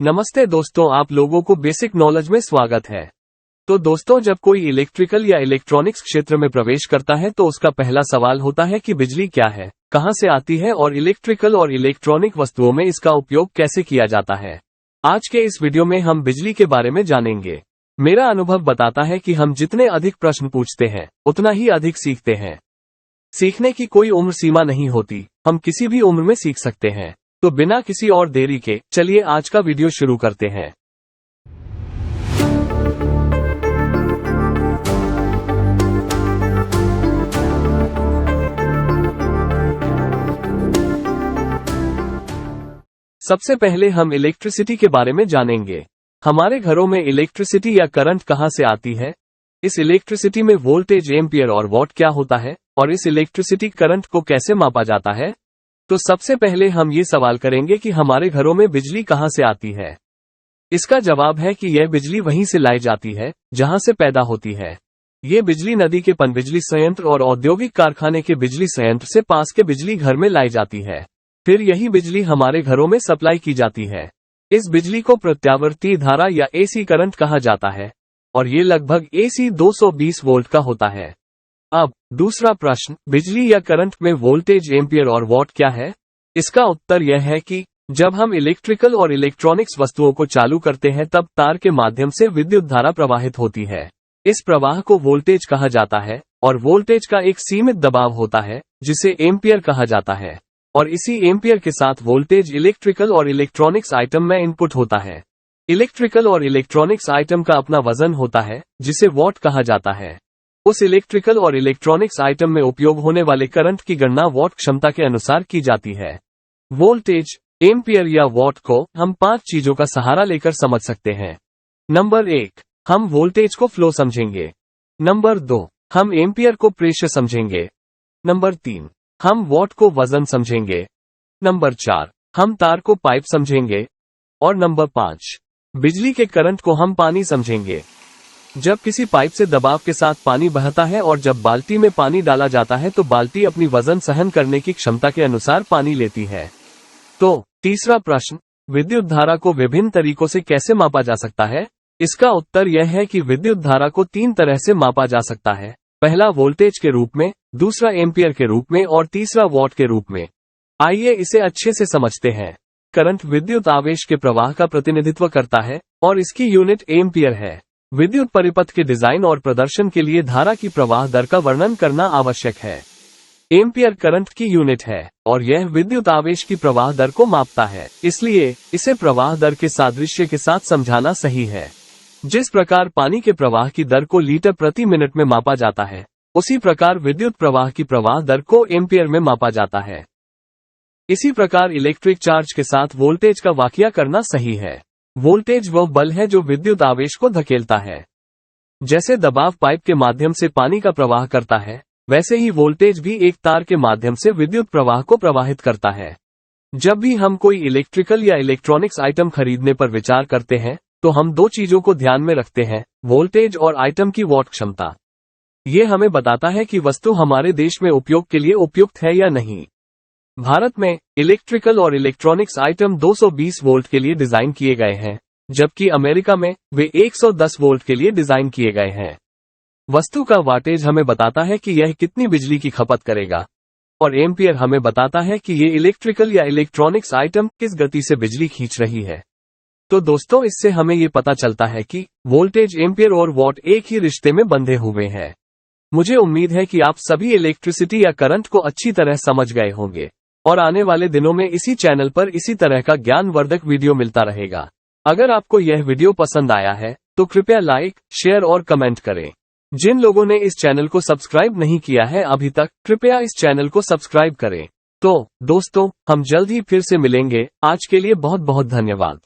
नमस्ते दोस्तों, आप लोगों को बेसिक नॉलेज में स्वागत है। तो दोस्तों, जब कोई इलेक्ट्रिकल या इलेक्ट्रॉनिक्स क्षेत्र में प्रवेश करता है तो उसका पहला सवाल होता है कि बिजली क्या है, कहां से आती है और इलेक्ट्रिकल और इलेक्ट्रॉनिक वस्तुओं में इसका उपयोग कैसे किया जाता है। आज के इस वीडियो में हम बिजली के बारे में जानेंगे। मेरा अनुभव बताता है कि हम जितने अधिक प्रश्न पूछते हैं उतना ही अधिक सीखते हैं। सीखने की कोई उम्र सीमा नहीं होती, हम किसी भी उम्र में सीख सकते हैं। तो बिना किसी और देरी के चलिए आज का वीडियो शुरू करते हैं। सबसे पहले हम इलेक्ट्रिसिटी के बारे में जानेंगे। हमारे घरों में इलेक्ट्रिसिटी या करंट कहां से आती है? इस इलेक्ट्रिसिटी में वोल्टेज, एम्पियर और वॉट क्या होता है और इस इलेक्ट्रिसिटी करंट को कैसे मापा जाता है? तो सबसे पहले हम ये सवाल करेंगे कि हमारे घरों में बिजली कहां से आती है। इसका जवाब है कि यह बिजली वहीं से लाई जाती है जहां से पैदा होती है। ये बिजली नदी के पनबिजली संयंत्र और औद्योगिक कारखाने के बिजली संयंत्र से पास के बिजली घर में लाई जाती है। फिर यही बिजली हमारे घरों में सप्लाई की जाती है। इस बिजली को प्रत्यावर्ती धारा या एसी करंट कहा जाता है और ये लगभग एसी 220 वोल्ट का होता है। अब दूसरा प्रश्न, बिजली या करंट में वोल्टेज, एम्पियर और वॉट क्या है? इसका उत्तर यह है कि जब हम इलेक्ट्रिकल और इलेक्ट्रॉनिक्स वस्तुओं को चालू करते हैं तब तार के माध्यम से विद्युत धारा प्रवाहित होती है। इस प्रवाह को वोल्टेज कहा जाता है और वोल्टेज का एक सीमित दबाव होता है जिसे एम्पियर कहा जाता है। और इसी एम्पियर के साथ वोल्टेज इलेक्ट्रिकल और इलेक्ट्रॉनिक्स आइटम में इनपुट होता है। इलेक्ट्रिकल और इलेक्ट्रॉनिक्स आइटम का अपना वजन होता है जिसे वॉट कहा जाता है। उस इलेक्ट्रिकल और इलेक्ट्रॉनिक्स आइटम में उपयोग होने वाले करंट की गणना वॉट क्षमता के अनुसार की जाती है। वोल्टेज, एम्पियर या वॉट को हम 5 चीजों का सहारा लेकर समझ सकते हैं। नंबर 1, हम वोल्टेज को फ्लो समझेंगे। नंबर 2, हम एम्पियर को प्रेशर समझेंगे। नंबर 3, हम वॉट को वजन समझेंगे। नंबर 4, हम तार को पाइप समझेंगे। और नंबर 5, बिजली के करंट को हम पानी समझेंगे। जब किसी पाइप से दबाव के साथ पानी बहता है और जब बाल्टी में पानी डाला जाता है तो बाल्टी अपनी वजन सहन करने की क्षमता के अनुसार पानी लेती है। तो तीसरा प्रश्न, विद्युत धारा को विभिन्न तरीकों से कैसे मापा जा सकता है? इसका उत्तर यह है कि विद्युत धारा को 3 तरह से मापा जा सकता है। पहला वोल्टेज के रूप में, दूसरा एम्पियर के रूप में और तीसरा वॉट के रूप में। आइए इसे अच्छे से समझते हैं। करंट विद्युत आवेश के प्रवाह का प्रतिनिधित्व करता है और इसकी यूनिट एम्पियर है। विद्युत परिपथ के डिजाइन और प्रदर्शन के लिए धारा की प्रवाह दर का वर्णन करना आवश्यक है। एम्पियर करंट की यूनिट है और यह विद्युत आवेश की प्रवाह दर को मापता है, इसलिए इसे प्रवाह दर के सादृश्य के साथ समझाना सही है। जिस प्रकार पानी के प्रवाह की दर को लीटर प्रति मिनट में मापा जाता है, उसी प्रकार विद्युत प्रवाह की प्रवाह दर को एम्पियर में मापा जाता है। इसी प्रकार इलेक्ट्रिक चार्ज के साथ वोल्टेज का वाकया करना सही है। वोल्टेज वह बल है जो विद्युत आवेश को धकेलता है। जैसे दबाव पाइप के माध्यम से पानी का प्रवाह करता है, वैसे ही वोल्टेज भी एक तार के माध्यम से विद्युत प्रवाह को प्रवाहित करता है। जब भी हम कोई इलेक्ट्रिकल या इलेक्ट्रॉनिक्स आइटम खरीदने पर विचार करते हैं तो हम 2 चीजों को ध्यान में रखते हैं, वोल्टेज और आइटम की वॉट क्षमता। ये हमें बताता है कि वस्तु हमारे देश में उपयोग के लिए उपयुक्त है या नहीं। भारत में इलेक्ट्रिकल और इलेक्ट्रॉनिक्स आइटम 220 वोल्ट के लिए डिजाइन किए गए हैं, जबकि अमेरिका में वे 110 वोल्ट के लिए डिजाइन किए गए हैं। वस्तु का वाटेज हमें बताता है कि यह कितनी बिजली की खपत करेगा और एम्पियर हमें बताता है कि ये इलेक्ट्रिकल या इलेक्ट्रॉनिक्स आइटम किस गति से बिजली खींच रही है। तो दोस्तों, इससे हमें ये पता चलता है कि वोल्टेज, एम्पियर और वॉट एक ही रिश्ते में बंधे हुए हैं। मुझे उम्मीद है कि आप सभी इलेक्ट्रिसिटी या करंट को अच्छी तरह समझ गए होंगे और आने वाले दिनों में इसी चैनल पर इसी तरह का ज्ञानवर्धक वीडियो मिलता रहेगा। अगर आपको यह वीडियो पसंद आया है तो कृपया लाइक, शेयर और कमेंट करें। जिन लोगों ने इस चैनल को सब्सक्राइब नहीं किया है अभी तक, कृपया इस चैनल को सब्सक्राइब करें। तो दोस्तों, हम जल्द ही फिर से मिलेंगे। आज के लिए बहुत बहुत धन्यवाद।